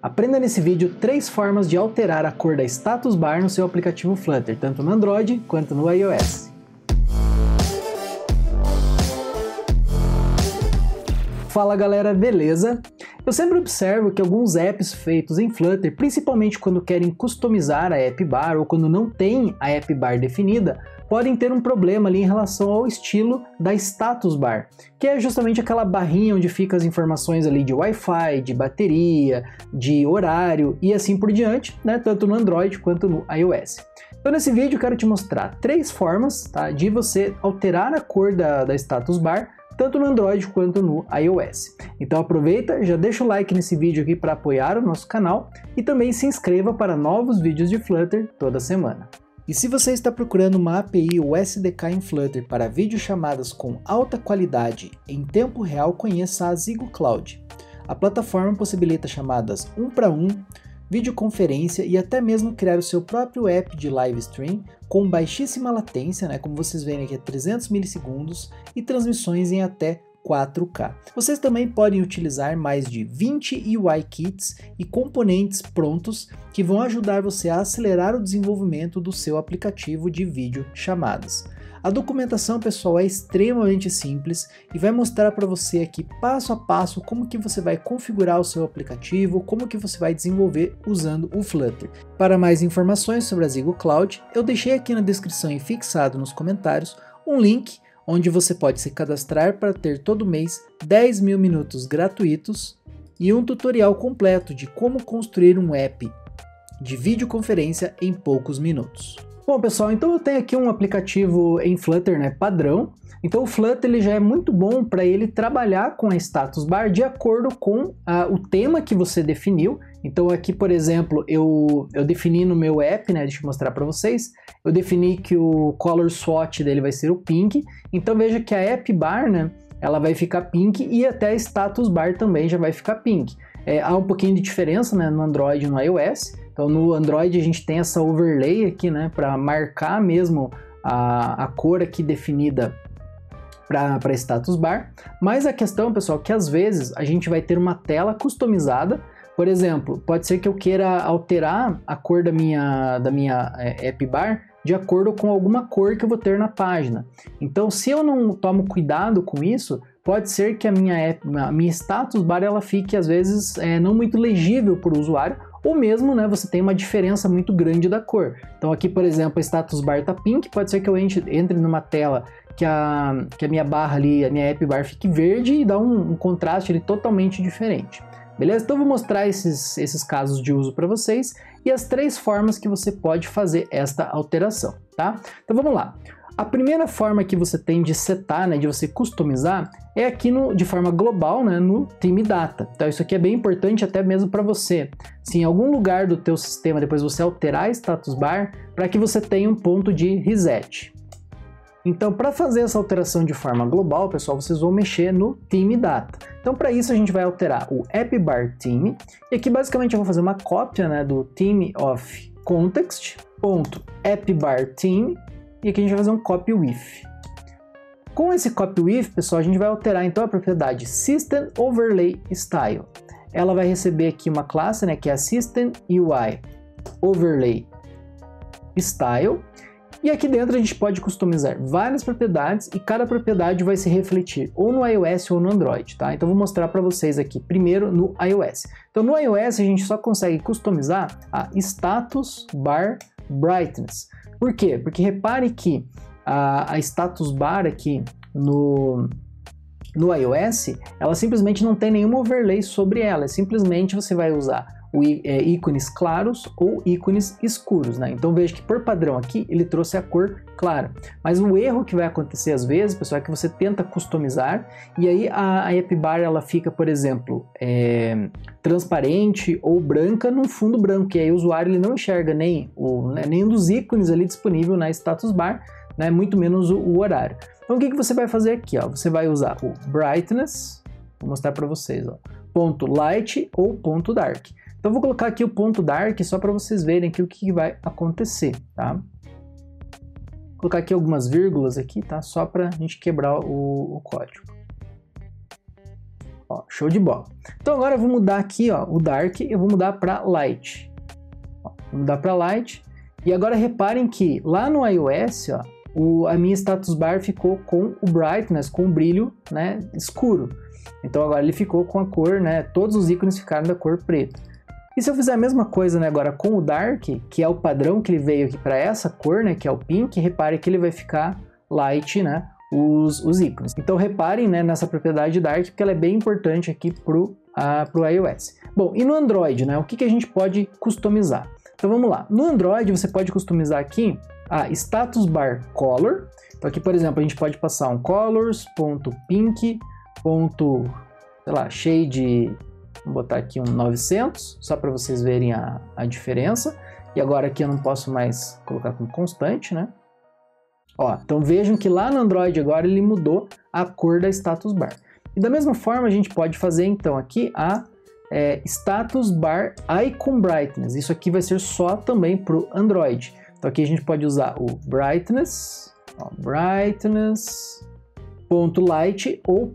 Aprenda nesse vídeo 3 formas de alterar a cor da status bar no seu aplicativo Flutter, tanto no Android quanto no iOS. Fala galera, beleza? Eu sempre observo que alguns apps feitos em Flutter, principalmente quando querem customizar a app bar ou quando não tem a app bar definida, podem ter um problema ali em relação ao estilo da status bar, que é justamente aquela barrinha onde ficam as informações ali de Wi-Fi, de bateria, de horário e assim por diante, né? Tanto no Android quanto no iOS. Então nesse vídeo eu quero te mostrar 3 formas, tá, de você alterar a cor da status bar, tanto no Android quanto no iOS. Então aproveita, já deixa o like nesse vídeo aqui para apoiar o nosso canal e também se inscreva para novos vídeos de Flutter toda semana. E se você está procurando uma API ou SDK em Flutter para videochamadas com alta qualidade em tempo real, conheça a Zygo Cloud. A plataforma possibilita chamadas 1 para 1, videoconferência e até mesmo criar o seu próprio app de live stream com baixíssima latência, né, como vocês veem aqui, 300 milissegundos e transmissões em até 4K. Vocês também podem utilizar mais de 20 UI kits e componentes prontos que vão ajudar você a acelerar o desenvolvimento do seu aplicativo de vídeo chamadas. A documentação, pessoal, é extremamente simples e vai mostrar para você aqui passo a passo como que você vai configurar o seu aplicativo, como que você vai desenvolver usando o Flutter. Para mais informações sobre a Zygo Cloud, eu deixei aqui na descrição e fixado nos comentários um link onde você pode se cadastrar para ter todo mês 10 mil minutos gratuitos e um tutorial completo de como construir um app de videoconferência em poucos minutos. Bom pessoal, então eu tenho aqui um aplicativo em Flutter, né, padrão. Então o Flutter ele já é muito bom para ele trabalhar com a status bar de acordo com o tema que você definiu. Então aqui, por exemplo, eu defini no meu app, né, deixa eu mostrar para vocês, eu defini que o color swatch dele vai ser o pink. Então veja que a app bar, né, ela vai ficar pink e até a status bar também já vai ficar pink. Há um pouquinho de diferença, né, no Android e no iOS. Então no Android a gente tem essa overlay aqui, né, para marcar mesmo a cor aqui definida para status bar. Mas a questão, pessoal, é que às vezes a gente vai ter uma tela customizada. Por exemplo, pode ser que eu queira alterar a cor da minha app bar de acordo com alguma cor que eu vou ter na página. Então se eu não tomo cuidado com isso, pode ser que a minha status bar ela fique às vezes não muito legível para o usuário, ou mesmo, né, você tem uma diferença muito grande da cor. Então aqui, por exemplo, a status bar tá pink, pode ser que eu entre numa tela que a minha barra ali, a minha app bar fique verde e dá um contraste ali totalmente diferente. Beleza? Então eu vou mostrar esses casos de uso para vocês e as 3 formas que você pode fazer esta alteração, tá? Então vamos lá. A primeira forma que você tem de setar, né, de você customizar, é aqui de forma global, né, no Theme Data. Então isso aqui é bem importante até mesmo para você. Se em algum lugar do teu sistema depois você alterar a status bar, para que você tenha um ponto de reset. Então para fazer essa alteração de forma global, pessoal, vocês vão mexer no Theme Data. Então para isso a gente vai alterar o App Bar Theme, e aqui basicamente eu vou fazer uma cópia, né, do Theme of Context, .App Bar Theme, e aqui a gente vai fazer um copy with. Com esse copy with, pessoal, a gente vai alterar então a propriedade System Overlay Style. Ela vai receber aqui uma classe, né, que é a System UI Overlay Style. E aqui dentro a gente pode customizar várias propriedades e cada propriedade vai se refletir ou no iOS ou no Android, tá? Então vou mostrar para vocês aqui primeiro no iOS. Então no iOS a gente só consegue customizar a Status Bar Brightness. Por quê? Porque repare que a status bar aqui no iOS, ela simplesmente não tem nenhuma overlay sobre ela, simplesmente você vai usar ícones claros ou ícones escuros, né? Então veja que por padrão aqui ele trouxe a cor clara, mas o erro que vai acontecer às vezes, pessoal, é que você tenta customizar e aí a app bar ela fica, por exemplo, transparente ou branca num fundo branco, e aí o usuário ele não enxerga nenhum dos ícones ali disponível na status bar, né? Muito menos o horário. Então o que você vai fazer aqui, ó? Você vai usar o brightness, vou mostrar para vocês, ó, ponto light ou ponto dark. Então eu vou colocar aqui o ponto dark só para vocês verem aqui o que vai acontecer, tá? Vou colocar aqui algumas vírgulas aqui, tá? Só para a gente quebrar o código. Ó, show de bola. Então agora eu vou mudar aqui, ó, o Dark, eu vou mudar para Light. Ó, vou mudar para Light. E agora reparem que lá no iOS, ó, a minha status bar ficou com o brightness, com o brilho, né, escuro. Então agora ele ficou com a cor, né, todos os ícones ficaram da cor preta. E se eu fizer a mesma coisa, né, agora com o Dark, que é o padrão que ele veio aqui para essa cor, né, que é o Pink, repare que ele vai ficar Light, né, os ícones. Então reparem, né, nessa propriedade Dark, porque ela é bem importante aqui pro iOS. Bom, e no Android, né, o que a gente pode customizar? Então vamos lá. No Android você pode customizar aqui a status bar color. Então aqui, por exemplo, a gente pode passar um colors.pink. Sei lá, shade, vou botar aqui um 900, só para vocês verem a diferença. E agora aqui eu não posso mais colocar como constante, né? Ó, então vejam que lá no Android agora ele mudou a cor da status bar. E da mesma forma a gente pode fazer então aqui a status bar icon brightness. Isso aqui vai ser só também para o Android. Então aqui a gente pode usar o brightness, ó, brightness .light ou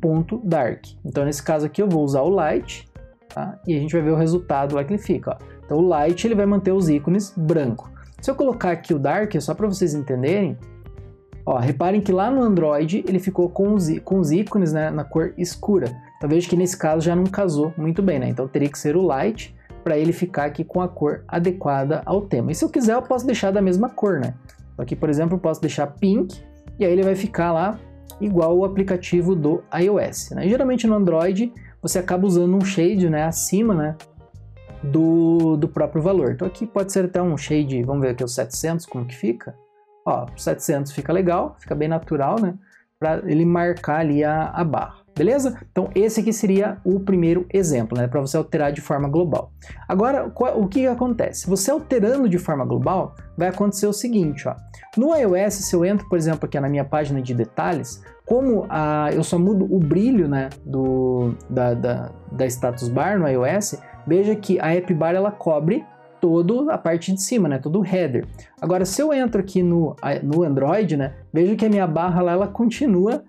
.dark. Então nesse caso aqui eu vou usar o light, tá? E a gente vai ver o resultado lá que ele fica, ó. Então o light ele vai manter os ícones branco. Se eu colocar aqui o dark, só para vocês entenderem, ó, reparem que lá no Android ele ficou com os ícones, né, na cor escura. Então veja que nesse caso já não casou muito bem, né? Então teria que ser o light para ele ficar aqui com a cor adequada ao tema. E se eu quiser eu posso deixar da mesma cor, né? Então aqui, por exemplo, eu posso deixar pink e aí ele vai ficar lá igual o aplicativo do iOS, né? Geralmente no Android você acaba usando um shade, né, acima, né, do próprio valor. Então aqui pode ser até um shade, vamos ver aqui o 700 como que fica. Ó, 700 fica legal, fica bem natural, né, para ele marcar ali a barra. Beleza? Então esse aqui seria o primeiro exemplo, né, para você alterar de forma global. Agora, o que acontece? Você alterando de forma global, vai acontecer o seguinte, ó. No iOS, se eu entro, por exemplo, aqui na minha página de detalhes, como eu só mudo o brilho, né, da status bar no iOS, veja que a app bar ela cobre toda a parte de cima, né, todo o header. Agora, se eu entro aqui no Android, né, veja que a minha barra lá, ela continua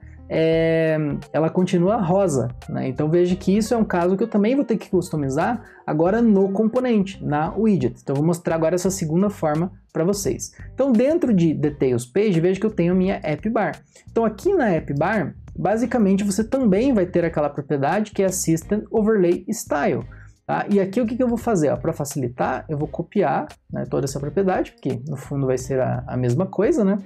rosa, né? Então veja que isso é um caso que eu também vou ter que customizar agora no componente, na widget. Então eu vou mostrar agora essa segunda forma para vocês. Então dentro de Details Page, veja que eu tenho a minha App Bar. Então aqui na App Bar, basicamente você também vai ter aquela propriedade que é a System Overlay Style. Tá? E aqui o que eu vou fazer? Para facilitar, eu vou copiar, né, toda essa propriedade, porque no fundo vai ser a mesma coisa, né?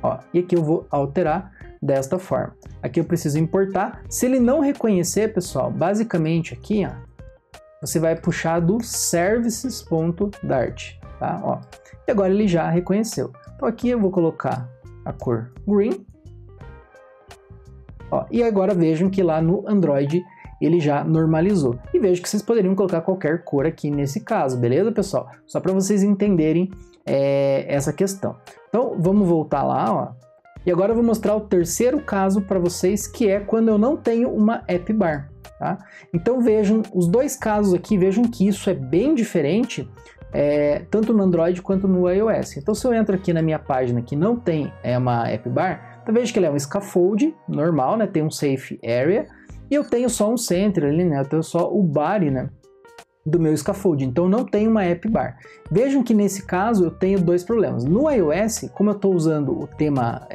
Ó, e aqui eu vou alterar desta forma. Aqui eu preciso importar. Se ele não reconhecer, pessoal, basicamente aqui, ó, você vai puxar do services.dart, tá? Ó, e agora ele já reconheceu. Então aqui eu vou colocar a cor green. Ó, e agora vejam que lá no Android ele já normalizou. E vejo que vocês poderiam colocar qualquer cor aqui nesse caso, beleza, pessoal? Só para vocês entenderem essa questão. Então vamos voltar lá, ó. E agora eu vou mostrar o terceiro caso para vocês, que é quando eu não tenho uma App Bar, tá? Então vejam, os dois casos aqui, vejam que isso é bem diferente, tanto no Android quanto no iOS. Então se eu entro aqui na minha página que não tem uma App Bar, então veja que ele é um scaffold normal, né? Tem um Safe Area, e eu tenho só um Center ali, né? Eu tenho só o body, né, do meu scaffold, então não tem uma App Bar. Vejam que nesse caso eu tenho dois problemas. No iOS, como eu estou usando o tema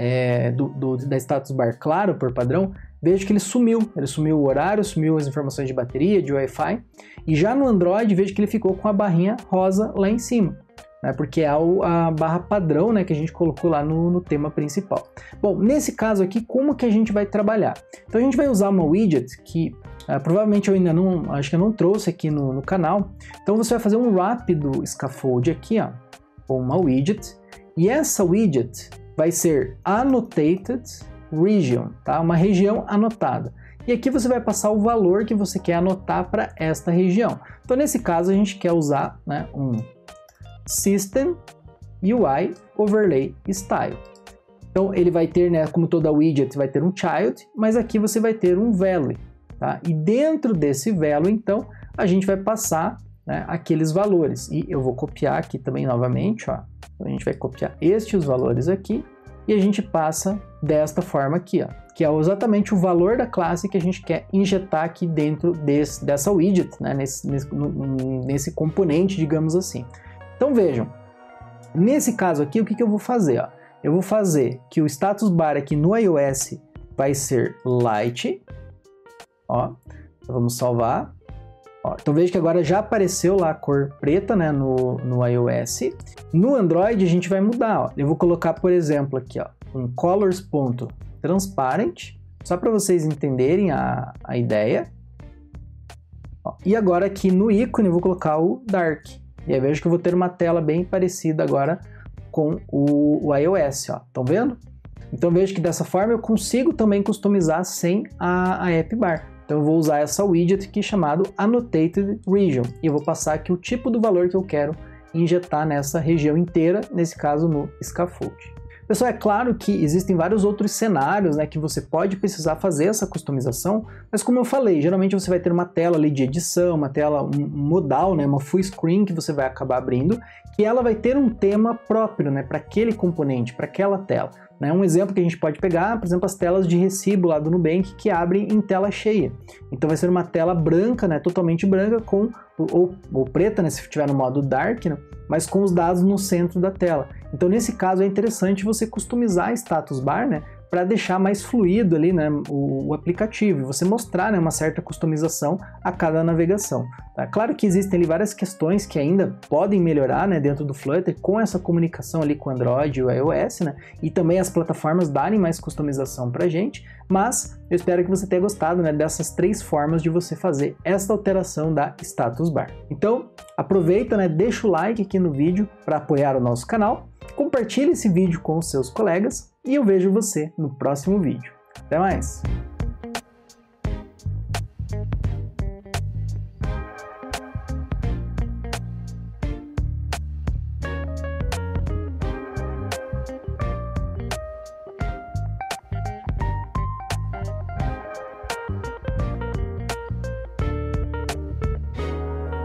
da status bar claro por padrão, vejo que ele sumiu o horário, sumiu as informações de bateria, de Wi-Fi, e já no Android vejo que ele ficou com a barrinha rosa lá em cima, né, porque é a barra padrão, né, que a gente colocou lá no tema principal. Bom, nesse caso aqui, como que a gente vai trabalhar? Então a gente vai usar uma widget que provavelmente eu ainda não, acho que eu não trouxe aqui no canal. Então você vai fazer um rápido scaffold aqui, ó, com uma widget, e essa widget vai ser annotated region, tá? Uma região anotada. E aqui você vai passar o valor que você quer anotar para esta região. Então nesse caso a gente quer usar, né, um System UI Overlay Style. Então ele vai ter, né, como toda widget vai ter um child, mas aqui você vai ter um value. Tá? E dentro desse value, então, a gente vai passar, né, aqueles valores. E eu vou copiar aqui também novamente, ó. Então, a gente vai copiar estes valores aqui e a gente passa desta forma aqui, ó, que é exatamente o valor da classe que a gente quer injetar aqui dentro dessa widget, né, nesse componente, digamos assim. Então vejam, nesse caso aqui, o que eu vou fazer? Ó? Eu vou fazer que o status bar aqui no iOS vai ser light, ó, então vamos salvar. Ó, então veja que agora já apareceu lá a cor preta, né, no iOS. No Android a gente vai mudar, ó. Eu vou colocar, por exemplo, aqui, ó, um colors.transparent, só para vocês entenderem a ideia. Ó, e agora aqui no ícone eu vou colocar o dark. E aí veja que eu vou ter uma tela bem parecida agora com o iOS, ó. Estão vendo? Então veja que dessa forma eu consigo também customizar sem a app bar. Então eu vou usar essa widget aqui chamado Annotated Region e eu vou passar aqui o tipo do valor que eu quero injetar nessa região inteira, nesse caso no scaffold. Pessoal, é claro que existem vários outros cenários, né, que você pode precisar fazer essa customização, mas como eu falei, geralmente você vai ter uma tela ali de edição, uma tela um modal, né, uma full screen que você vai acabar abrindo, que ela vai ter um tema próprio, né, para aquele componente, para aquela tela. Né? Um exemplo que a gente pode pegar, por exemplo, as telas de recibo lá do Nubank que abrem em tela cheia. Então vai ser uma tela branca, né, totalmente branca, com ou preta, né, se estiver no modo dark, né, mas com os dados no centro da tela. Então nesse caso é interessante você customizar a status bar, né, para deixar mais fluido ali, né, o aplicativo, e você mostrar, né, uma certa customização a cada navegação. Tá? Claro que existem ali várias questões que ainda podem melhorar, né, dentro do Flutter com essa comunicação ali com o Android e o iOS, né, e também as plataformas darem mais customização para a gente, mas eu espero que você tenha gostado, né, dessas 3 formas de você fazer esta alteração da status bar. Então aproveita, né, deixa o like aqui no vídeo para apoiar o nosso canal, compartilhe esse vídeo com os seus colegas e eu vejo você no próximo vídeo. Até mais!